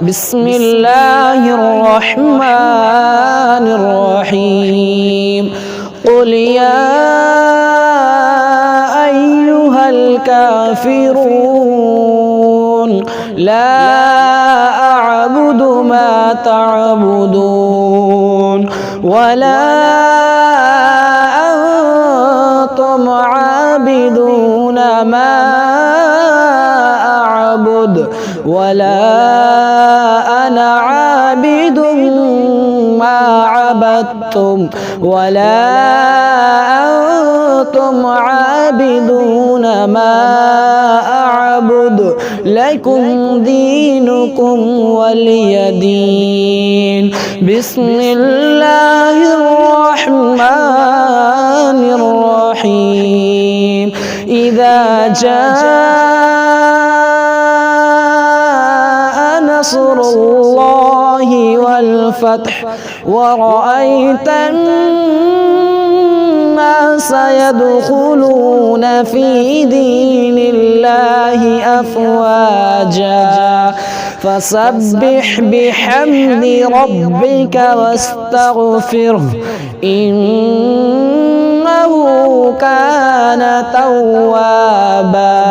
بسم الله الرحمن الرحيم قل يا أيها الكافرون لا أعبد ما تعبدون ولا أنتم عابدون ما أعبد ولا أنا عابد ما عبدتم ولا أنتم عابدون ما أعبد لكم دينكم ولي دين بسم الله الرحمن الرحيم إذا جاء نصر الله والفتح ورأيت الناس يدخلون في دين الله أفواجا فسبح بحمد ربك واستغفره إنه كان توابا